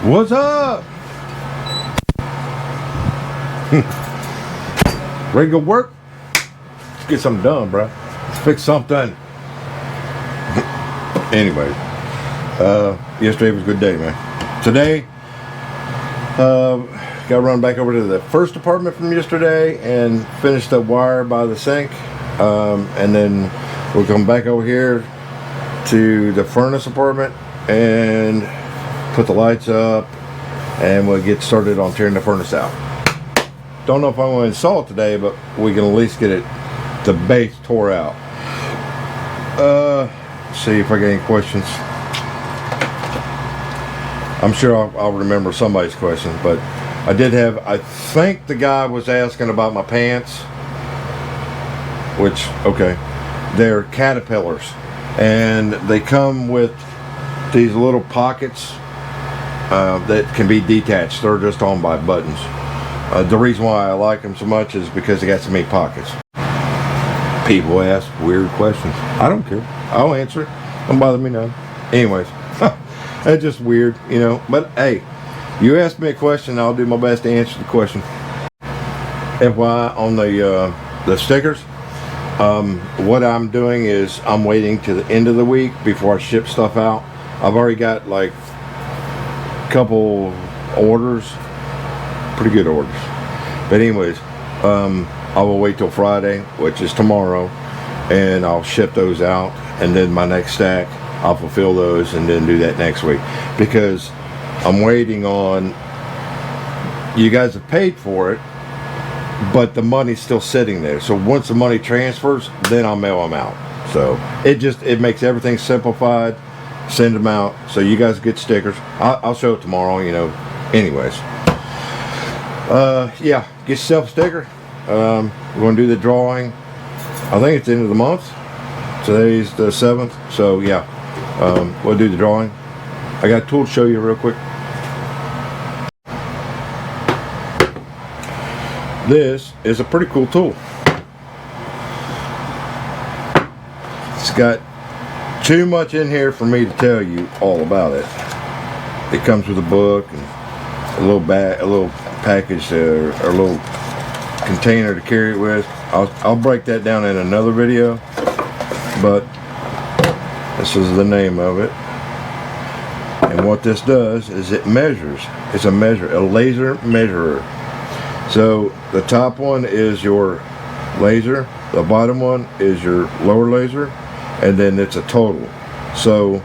What's up? Ready to go work? Let's get something done, bro. Let's fix something. Anyway, yesterday was a good day, man. Today, got to run back over to the first apartment from yesterday and finish the wire by the sink. And then we'll come back over here to the furnace apartment and put the lights up, and we'll get started on tearing the furnace out. Don't know if I'm going to install it today, but we can at least get it, the base tore out. See if I get any questions. I'm sure I'll remember somebody's question, but I did have, I think the guy was asking about my pants, which, okay, they're Caterpillars, and they come with these little pockets that can be detached. They're just on by buttons. The reason why I like them so much is because they got so many pockets. People ask weird questions. I don't care. I'll answer it. Don't bother me none. Anyways, that's just weird, you know. But hey, you ask me a question, I'll do my best to answer the question. FYI on the stickers, what I'm doing is I'm waiting to the end of the week before I ship stuff out. I've already got like a couple orders, pretty good orders. But anyways, I will wait till Friday, which is tomorrow, and I'll ship those out, and then my next stack I'll fulfill those and then do that next week, because I'm waiting on, you guys have paid for it, but the money's still sitting there. So once the money transfers, then I'll mail them out. So it makes everything simplified. Send them out so you guys get stickers. I'll show it tomorrow, you know. Anyways, yeah, get yourself a sticker. We're going to do the drawing. I think it's the end of the month. Today's the 7th, so yeah, we'll do the drawing. I got a tool to show you real quick. This is a pretty cool tool. It's got too much in here for me to tell you all about it. It comes with a book and a little bag, a little package, or a little container to carry it with. I'll break that down in another video, but this is the name of it. And what this does is it measures. It's a laser measurer. So the top one is your laser, the bottom one is your lower laser, and then it's a total. So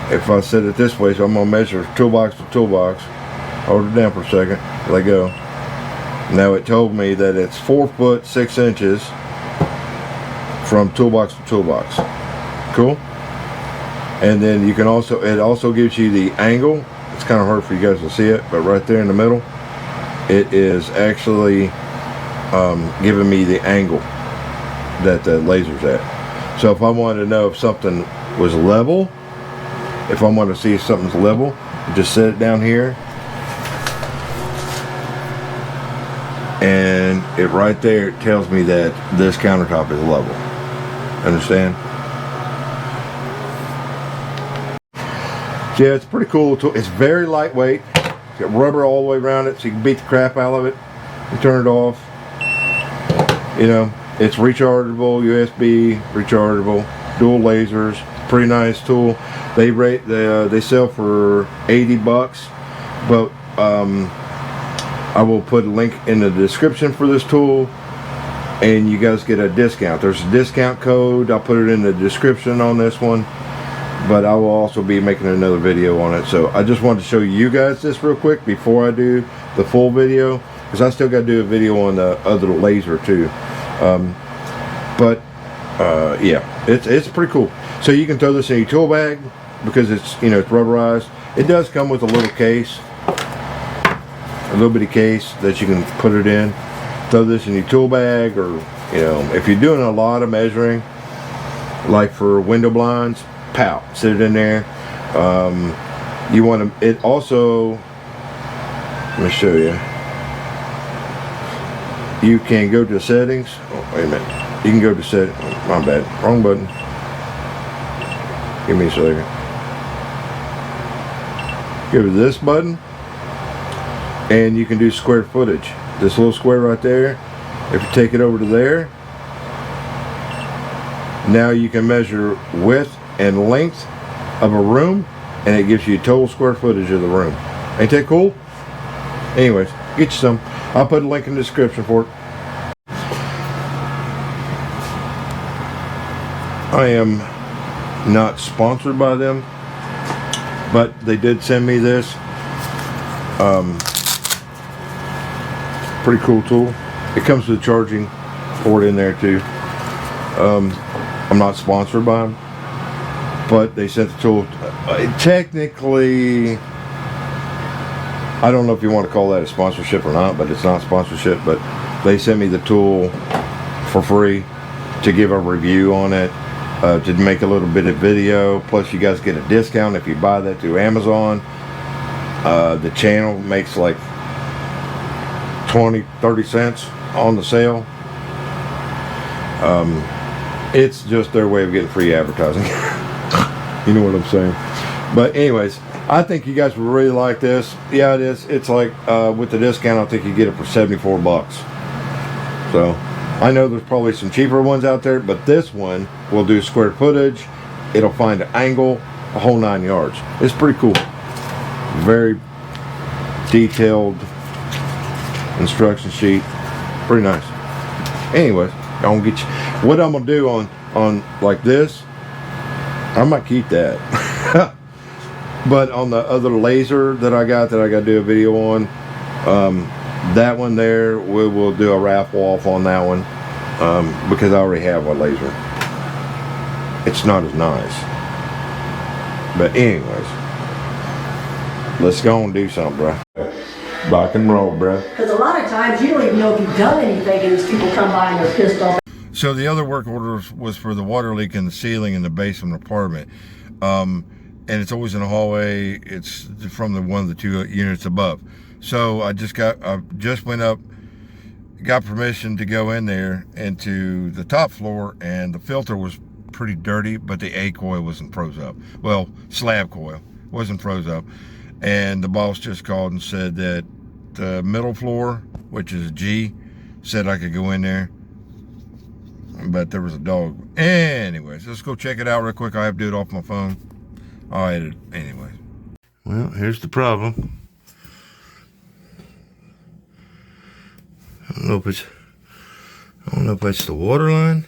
if I set it this way, so I'm going to measure toolbox to toolbox. Hold it down for a second, let go. Now it told me that it's 4 foot 6 inches from toolbox to toolbox. Cool. And then you can also, it also gives you the angle. It's kind of hard for you guys to see it, but right there in the middle, it is actually giving me the angle that the laser's at. So if I wanted to know if something was level, if I want to see if something's level, just set it down here, and it right there, it tells me that this countertop is level. Understand? So yeah, it's a pretty cool tool. It's very lightweight. It's got rubber all the way around it, so you can beat the crap out of it. You turn it off. You know, it's rechargeable, USB, rechargeable, dual lasers. Pretty nice tool. They sell for 80 bucks, but I will put a link in the description for this tool, and you guys get a discount. There's a discount code. I'll put it in the description on this one, but I will also be making another video on it. So I just wanted to show you guys this real quick before I do the full video, because I still got to do a video on the other laser too. Yeah, it's pretty cool. So you can throw this in your tool bag because it's, you know, it's rubberized. It does come with a little case, a little bitty case that you can put it in. Throw this in your tool bag, or, you know, if you're doing a lot of measuring, like for window blinds, pow, sit it in there. You want to, it also, let me show you. You can go to settings. Oh, wait a minute. You can go to set. My bad. Wrong button. Give me a second. Go to this button, and you can do square footage. This little square right there, if you take it over to there, now you can measure width and length of a room, and it gives you total square footage of the room. Ain't that cool? Anyways, get you some. I'll put a link in the description for it. I am not sponsored by them, but they did send me this. Pretty cool tool. It comes with a charging port in there too. I'm not sponsored by them, but they sent the tool. Technically, I don't know if you want to call that a sponsorship or not, but it's not sponsorship. But they sent me the tool for free to give a review on it, to make a little bit of video. Plus, you guys get a discount if you buy that through Amazon. The channel makes like 20-30 cents on the sale. It's just their way of getting free advertising. You know what I'm saying? But anyways, I think you guys would really like this. Yeah, it is. It's like, with the discount, I think you get it for 74 bucks. So, I know there's probably some cheaper ones out there, but this one will do square footage. It'll find an angle, a whole 9 yards. It's pretty cool. Very detailed instruction sheet. Pretty nice. Anyways, I'm gonna get you. What I'm gonna do on like this, I might keep that. But on the other laser that I gotta do a video on, that one there, we will do a raffle off on that one, because I already have a laser. It's not as nice. But anyways, let's go and do something, bro. Rock and roll, bro. Because a lot of times you don't even know if you've done anything, and these people come by and they're pissed off. So the other work order was for the water leak in the ceiling in the basement apartment. And it's always in the hallway. It's from one of the 2 units above. So I just went up, got permission to go in there into the top floor, and the filter was pretty dirty, but the A coil wasn't froze up. Well, slab coil wasn't froze up. And the boss just called and said that the middle floor, which is G, said I could go in there, but there was a dog. Anyways, let's go check it out real quick. I have to do it off my phone. I'll edit it anyway. Well, here's the problem. I don't know if it's the water line.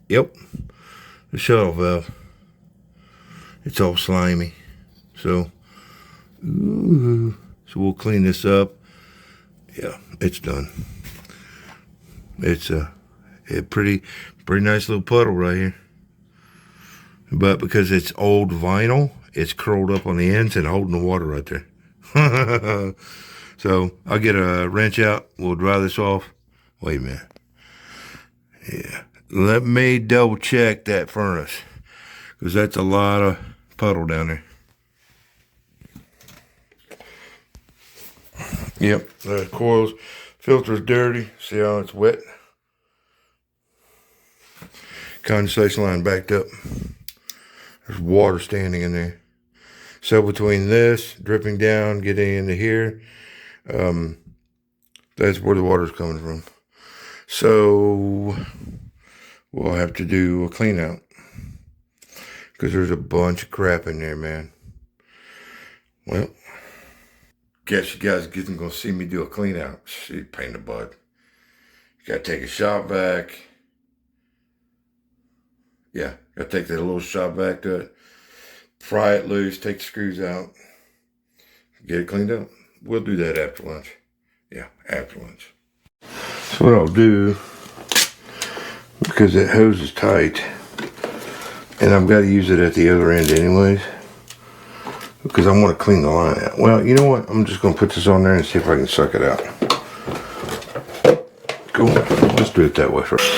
Yep, the shuttle valve. It's all slimy. So we'll clean this up. Yeah, it's done. It's a pretty nice little puddle right here. But because it's old vinyl, it's curled up on the ends and holding the water right there. So I'll get a wrench out. We'll dry this off. Wait a minute. Yeah. Let me double check that furnace, because that's a lot of puddle down there. Yep, the coils, filter's dirty. See how it's wet? Condensation line backed up. There's water standing in there. So between this, dripping down, getting into here, that's where the water's coming from. So we'll have to do a clean out, because there's a bunch of crap in there, man. Well, guess you guys isn't gonna see me do a clean out. Shit, pain in the butt. You gotta take a shop vac. Yeah, gotta take that little shop vac to it, pry it loose, take the screws out, get it cleaned up. We'll do that after lunch. Yeah, after lunch. So what I'll do, because that hose is tight, and I've got to use it at the other end anyways, because I want to clean the line out. Well, you know what? I'm just going to put this on there and see if I can suck it out. Cool. Let's do it that way first.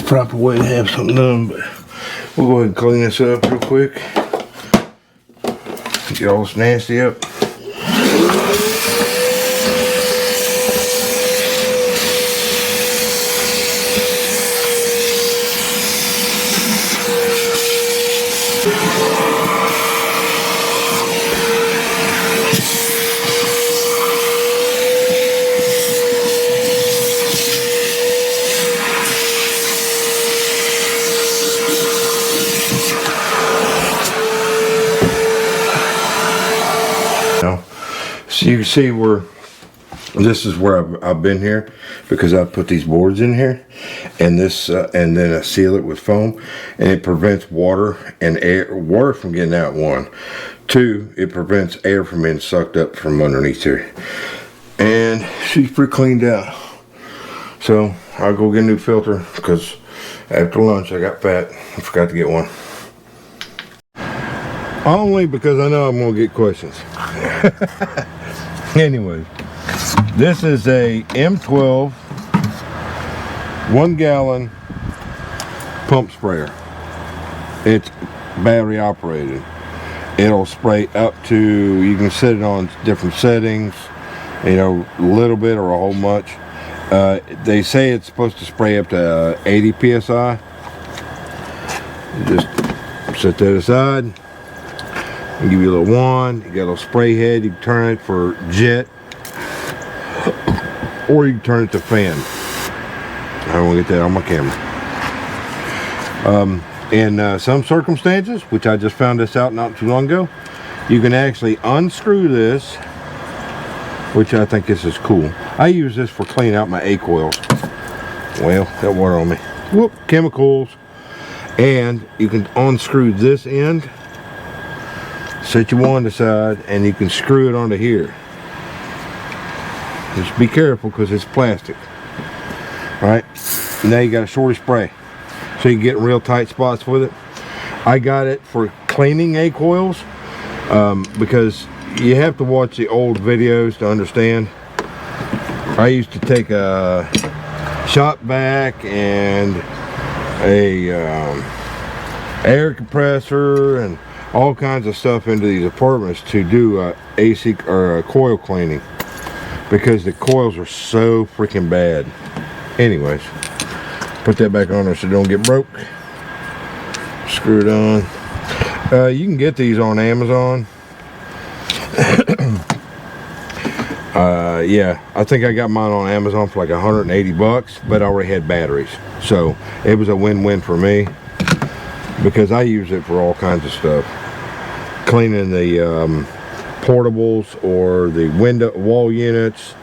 proper way to have something done, but we'll go ahead and clean this up real quick. Get all this nasty up. So you can see where this is where I've been here, because I put these boards in here, and this and then I seal it with foam, and it prevents water and water from getting out. 1, 2, it prevents air from being sucked up from underneath here. And she's pretty cleaned out. So I'll go get a new filter, because after lunch I got fat. I forgot to get one. Only because I know I'm gonna get questions. Anyway, this is a M12 1-gallon pump sprayer. It's battery operated. It'll spray up to, you can set it on different settings, you know, a little bit or a whole much. They say it's supposed to spray up to 80 psi. Just set that aside. I'll give you a little wand. You got a little spray head. You can turn it for jet, or you can turn it to fan. I don't want to get that on my camera. In some circumstances, which I just found this out not too long ago, you can actually unscrew this, which I think this is cool. I use this for cleaning out my A coils. Well, that water on me. Whoop, chemicals. And you can unscrew this end, set your wand aside, and you can screw it onto here. Just be careful, because it's plastic. Right? Now you got a shorty spray, so you can get in real tight spots with it. I got it for cleaning A coils, because you have to watch the old videos to understand. I used to take a shop vac and a air compressor and all kinds of stuff into these apartments to do AC or coil cleaning, because the coils are so freaking bad. Anyways, put that back on there so it don't get broke. Screw it on. You can get these on Amazon. Yeah, I think I got mine on Amazon for like 180 bucks, but I already had batteries, so it was a win-win for me, because I use it for all kinds of stuff. Cleaning the portables or the window wall units.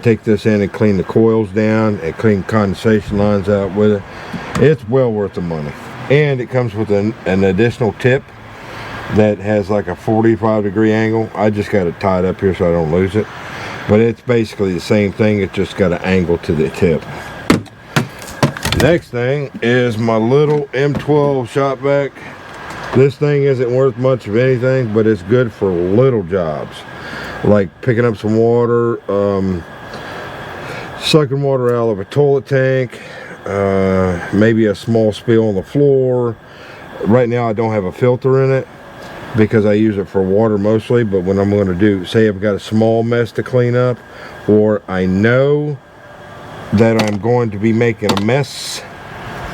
Take this in and clean the coils down and clean condensation lines out with it. It's well worth the money. And it comes with an additional tip that has like a 45-degree angle. I just got it tied up here so I don't lose it. But it's basically the same thing, it's just got an angle to the tip. Next thing is my little M12 shop vac. This thing isn't worth much of anything, but it's good for little jobs, like picking up some water, sucking water out of a toilet tank, maybe a small spill on the floor. Right now I don't have a filter in it, because I use it for water mostly, but when I'm going to do, say I've got a small mess to clean up, or I know that I'm going to be making a mess,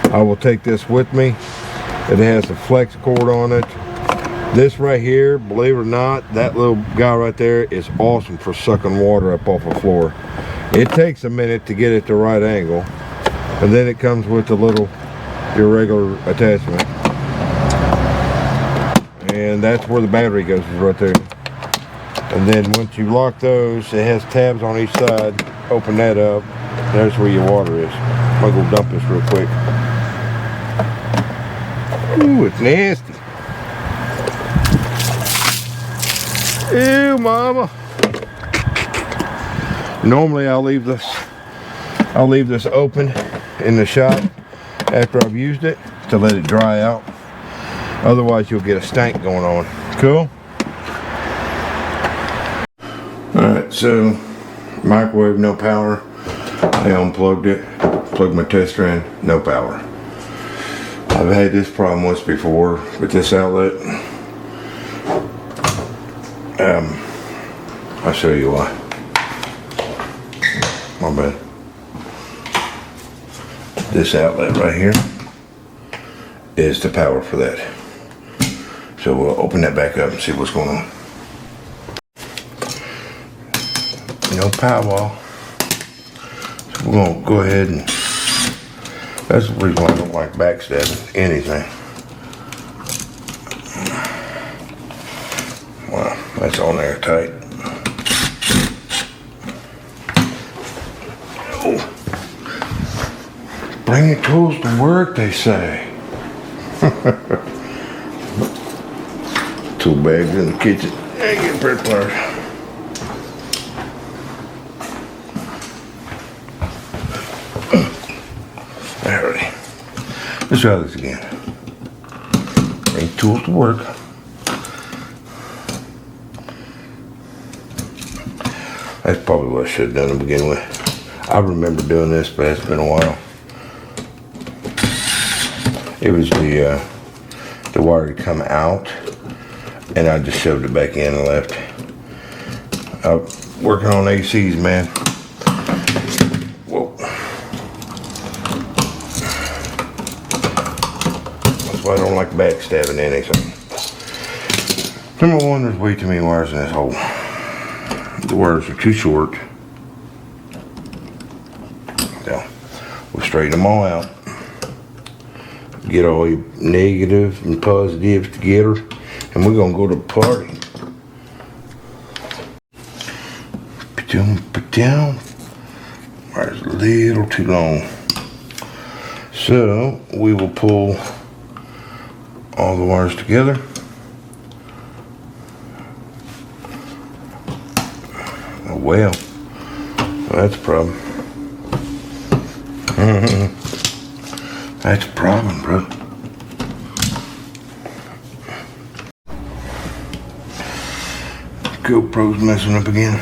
I will take this with me. It has a flex cord on it. This right here, believe it or not, that little guy right there is awesome for sucking water up off the floor. It takes a minute to get it the right angle, and then it comes with a little irregular attachment, and that's where the battery goes, is right there. And then once you lock those, it has tabs on each side. Open that up, there's where your water is. I'm gonna go dump this real quick. Ooh, it's nasty. Ew, mama. Normally I'll leave this open in the shop after I've used it to let it dry out. Otherwise you'll get a stank going on. Cool? Alright, so microwave, no power. I unplugged it. plug my tester in, no power. I've had this problem once before with this outlet. I'll show you why. My bad. This outlet right here is the power for that. So we'll open that back up and see what's going on. No power. So we're gonna go ahead and, that's the reason why I don't like backstabbing anything. Wow, that's on there tight. Oh. Bring your tools to work, they say. Tool bags in the kitchen. Hey, get pretty pliers. Alrighty. Let's try this again. Bring tools to work. That's probably what I should have done to begin with. I remember doing this, but it's been a while. It was the wire had come out, and I just shoved it back in and left. Working on ACs, man. Whoa. That's why I don't like backstabbing anything. Number one, there's way too many wires in this hole. The wires are too short. So we'll straighten them all out. Get all your negative and positives together, and we're gonna go to the party. Put down. Wire's a little too long. So we will pull all the wires together. Oh well, that's a problem. That's a problem, bro. GoPro's messing up again.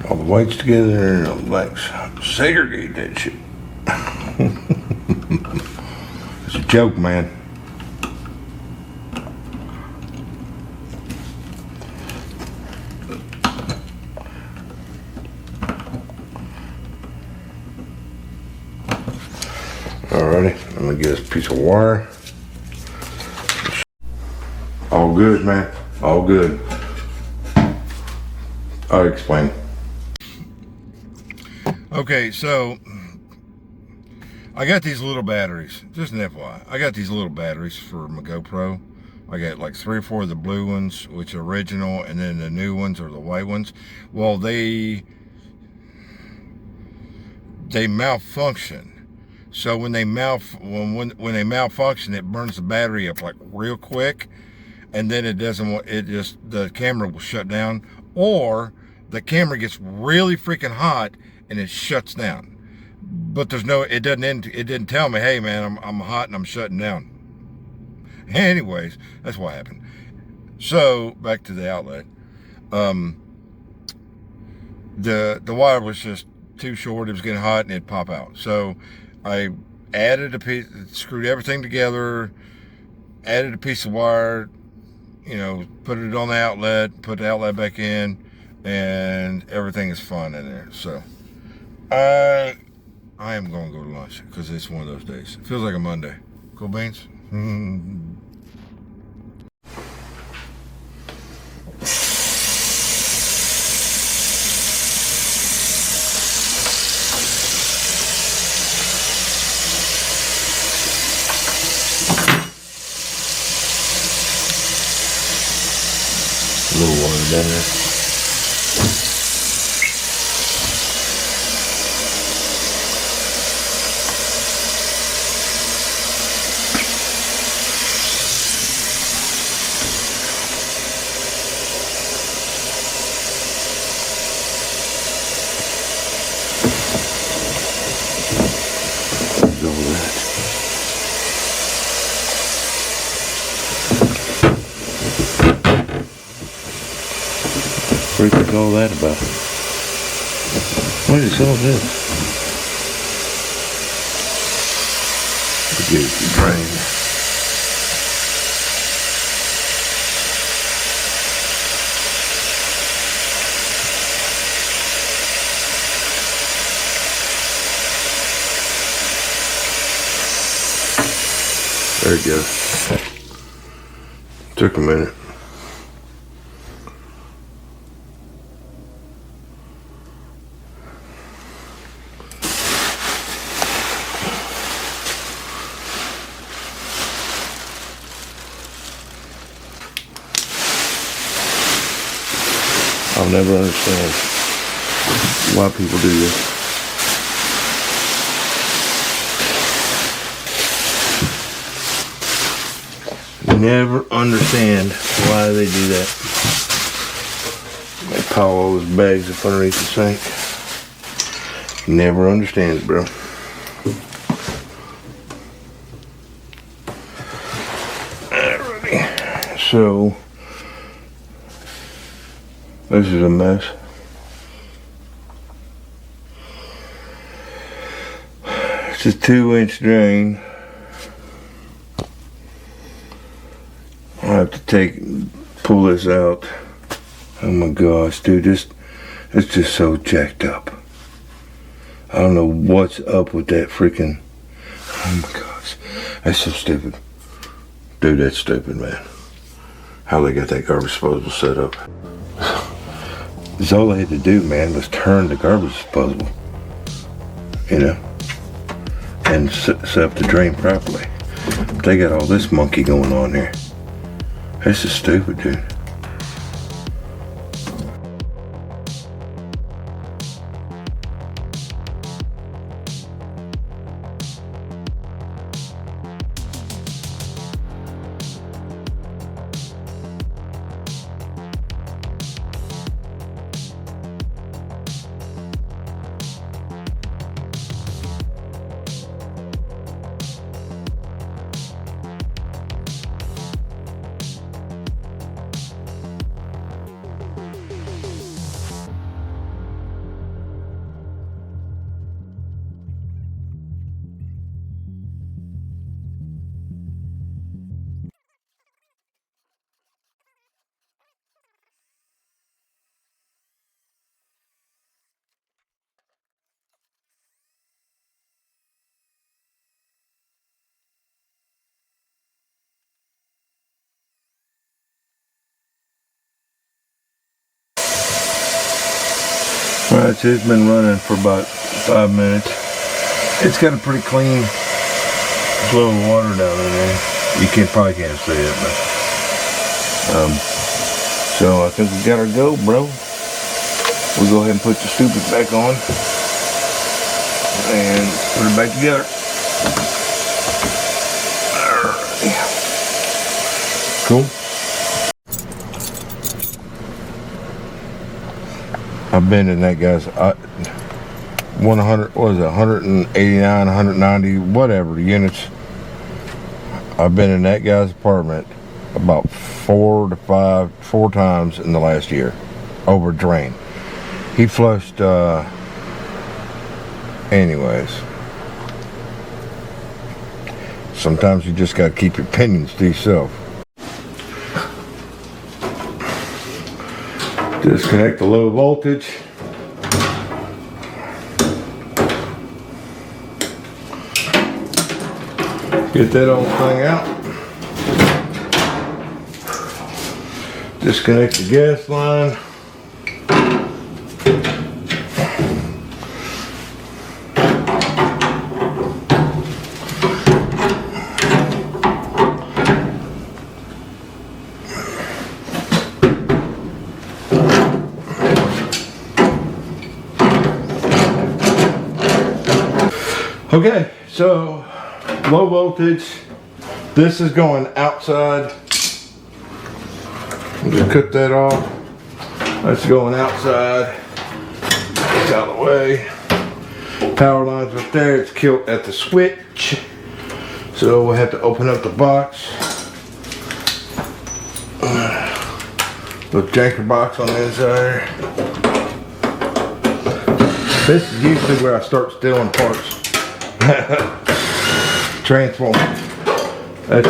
All the whites together and all the blacks. Segregate that shit. It's a joke, man. Alrighty, I'm gonna get this piece of wire. All good, man. All good. I'll explain. Okay, so I got these little batteries. Just an FYI. I got these little batteries for my GoPro. I got like 3 or 4 of the blue ones, which are original, and then the new ones are the white ones. Well, they malfunction. So when they malfunction, it burns the battery up like real quick, and then the camera will shut down, or the camera gets really freaking hot and it shuts down. But it didn't tell me, hey man, I'm hot and I'm shutting down. Anyways, that's what happened. So back to the outlet. The wire was just too short. It was getting hot and it'd pop out. So I added a piece, screwed everything together, added a piece of wire, put it on the outlet, put the outlet back in, and everything is fine in there. So I am going to go to lunch because it's one of those days. It feels like a Monday. Cool beans? A little water down there. Go with that. What is all that about? What is all this? Get it drained. There it goes. Took a minute. I'll never understand why people do this. Never understand why they do that. They pile all those bags up underneath the sink. Never understand it, bro. Alrighty. So, this is a mess. It's a 2-inch drain. I have to pull this out. Oh my gosh, dude, it's just so jacked up. I don't know what's up with that freaking, oh my gosh, that's so stupid. Dude, that's stupid, man. How they got that garbage disposal set up. That's all they had to do, man, was turn the garbage disposal, you know, and set up the drain properly. But they got all this monkey going on here. This is stupid, dude. Alright, so it's been running for about 5 minutes. It's got a pretty clean flow of water down in there. You probably can't see it, but so I think we gotta go, bro. We'll go ahead and put the stupid back on and put it back together. Alright. Cool. I've been in that guy's 100, what is it, 189, 190, whatever units. I've been in that guy's apartment about 4 times in the last year over drain. He flushed, anyways. Sometimes you just gotta keep your opinions to yourself. Disconnect the low voltage. Get that old thing out. Disconnect the gas line. Okay, so low voltage. This is going outside. Just cut that off. That's going outside. It's out of the way. Power line's up there. It's killed at the switch. So we'll have to open up the box. Little janker box on the inside. This is usually where I start stealing parts. Transformer. That's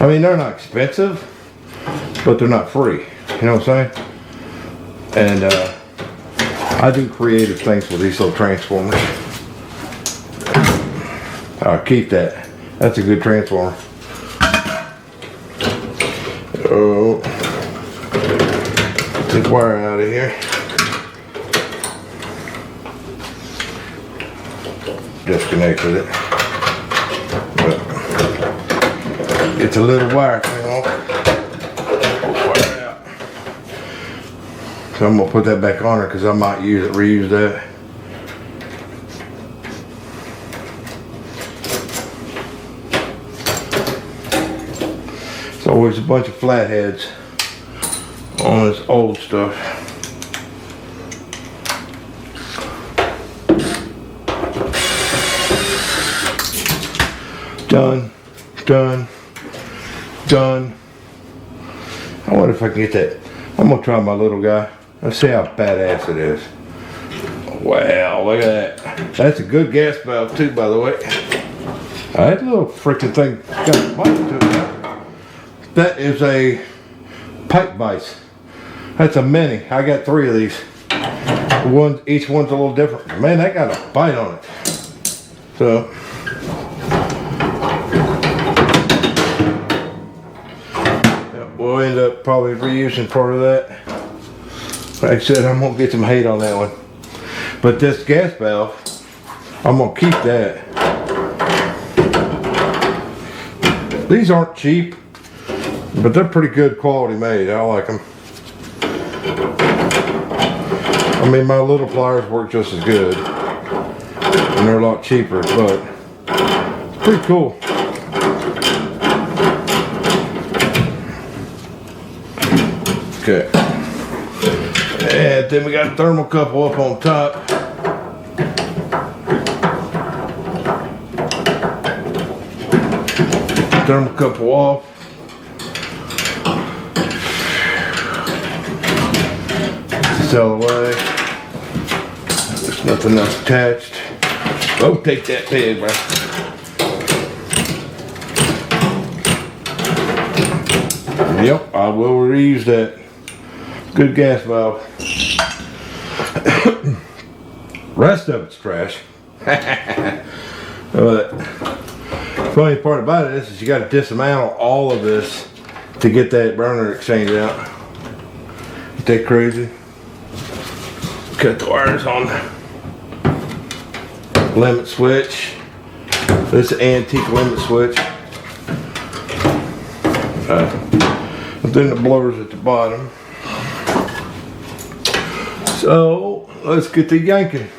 I mean, they're not expensive, but they're not free. You know what I'm saying? And I do creative things with these little transformers. I'll keep that. That's a good transformer. Oh, take the wire out of here. Disconnected it. But it's a little wire thing off. Wire out. So I'm gonna put that back on her because I might reuse that. There's always a bunch of flatheads on this old stuff. Done, done, done. I wonder if I can get that. I'm gonna try my little guy. Let's see how badass it is. Wow, look at that. That's a good gas valve too, by the way. That little freaking thing got a pipe to it now. That is a pipe vise. That's a mini. I got 3 of these. Each one's a little different. Man, that got a bite on it. So. We'll end up probably reusing part of that. Like I said, I'm gonna get some hate on that one. But this gas valve, I'm gonna keep that. These aren't cheap, but they're pretty good quality made. I like them. I mean, my little pliers work just as good. And they're a lot cheaper, but it's pretty cool. Okay. And then we got a thermocouple up on top. Thermocouple off. Sell away. There's nothing else attached. Oh, take that pig, bro. Yep, I will reuse that. Good gas valve. Rest of it's trash. But funny part about it is you got to dismantle all of this to get that burner exchange out. Ain't that crazy? Cut the wires on the limit switch. This is an antique limit switch. And then the blowers at the bottom. So let's get the yanking.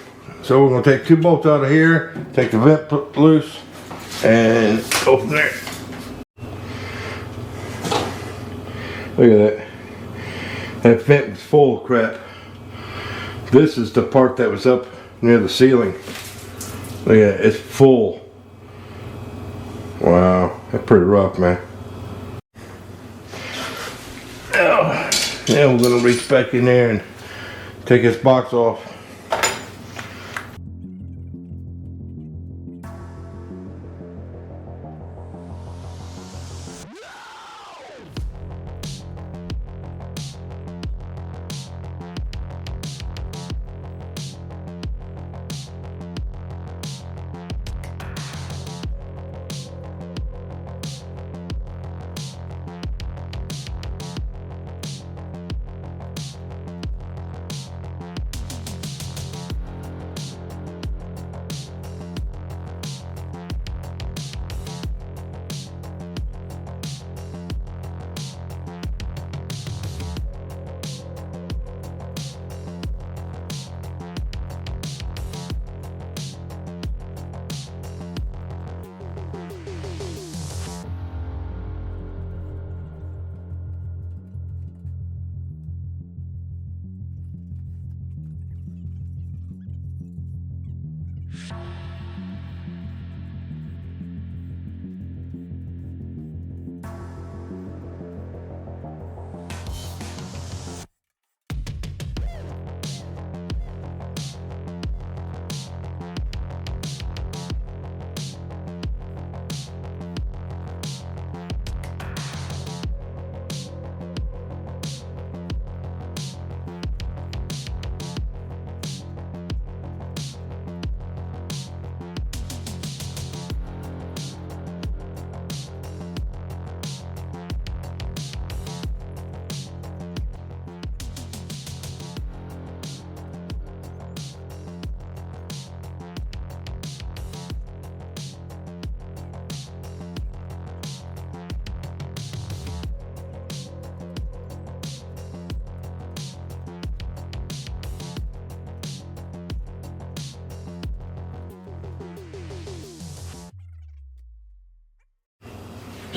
So we're going to take 2 bolts out of here, take the vent loose, and go from there. Look at that. That vent was full of crap. This is the part that was up near the ceiling. Look at it, it's full. Wow, that's pretty rough, man. Now we're going to reach back in there and take this box off.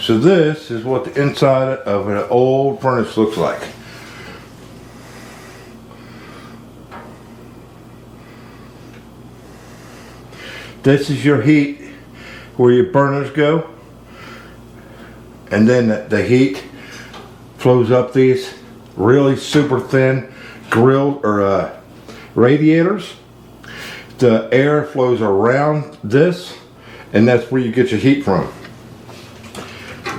So this is what the inside of an old furnace looks like. This is your heat where your burners go, and then the heat flows up these really super thin grill or radiators. The air flows around this, and that's where you get your heat from.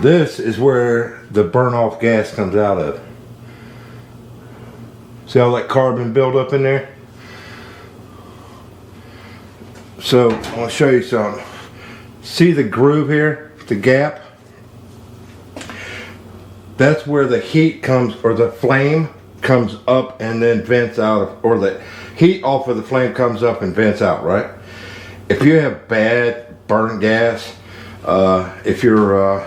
This is where the burn off gas comes out of. See all that carbon buildup in there? So I want to show you something. See the groove here, the gap? That's where the heat comes, or the flame comes up and then vents out, or the heat off of the flame comes up and vents out, right? If you have bad burn gas, if your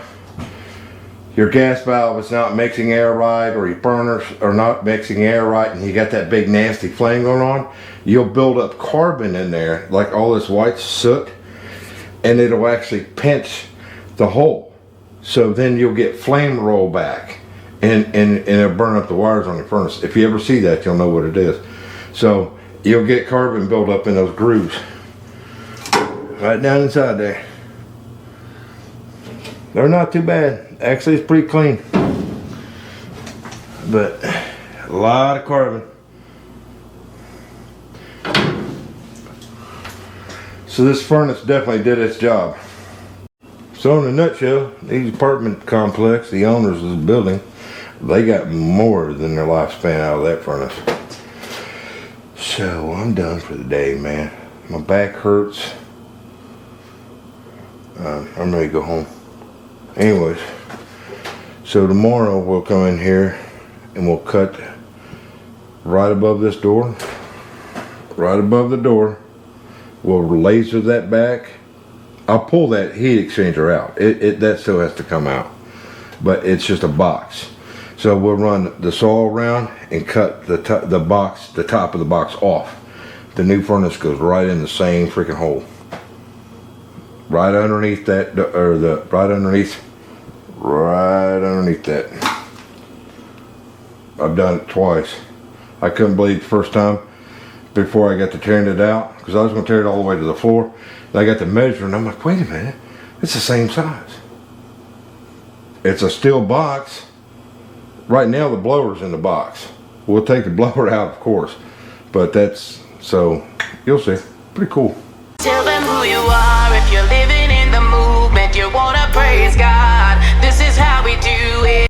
gas valve is not mixing air right, or your burners are not mixing air right, and you got that big nasty flame going on, you'll build up carbon in there, like all this white soot, and it'll actually pinch the hole. So then you'll get flame rollback, and it'll burn up the wires on your furnace. If you ever see that, you'll know what it is. So you'll get carbon build up in those grooves, right down inside there. They're not too bad. Actually, it's pretty clean, but a lot of carbon. So this furnace definitely did its job. So in a nutshell, these apartment complex, the owners of the building, they got more than their lifespan out of that furnace. So I'm done for the day, man. My back hurts. I'm ready to go home. Anyways, so tomorrow we'll come in here and we'll cut right above this door, right above the door. We'll laser that back. I'll pull that heat exchanger out. That still has to come out, but it's just a box. So we'll run the saw around and cut the top of the box off. The new furnace goes right in the same freaking hole, right underneath that, or right underneath that. I've done it twice. I couldn't believe the first time before I got to tearing it out, because I was going to tear it all the way to the floor. And I got to measure, and I'm like, wait a minute, it's the same size. It's a steel box. Right now the blower's in the box. We'll take the blower out, of course, but that's, so you'll see. Pretty cool. Tell them who you are.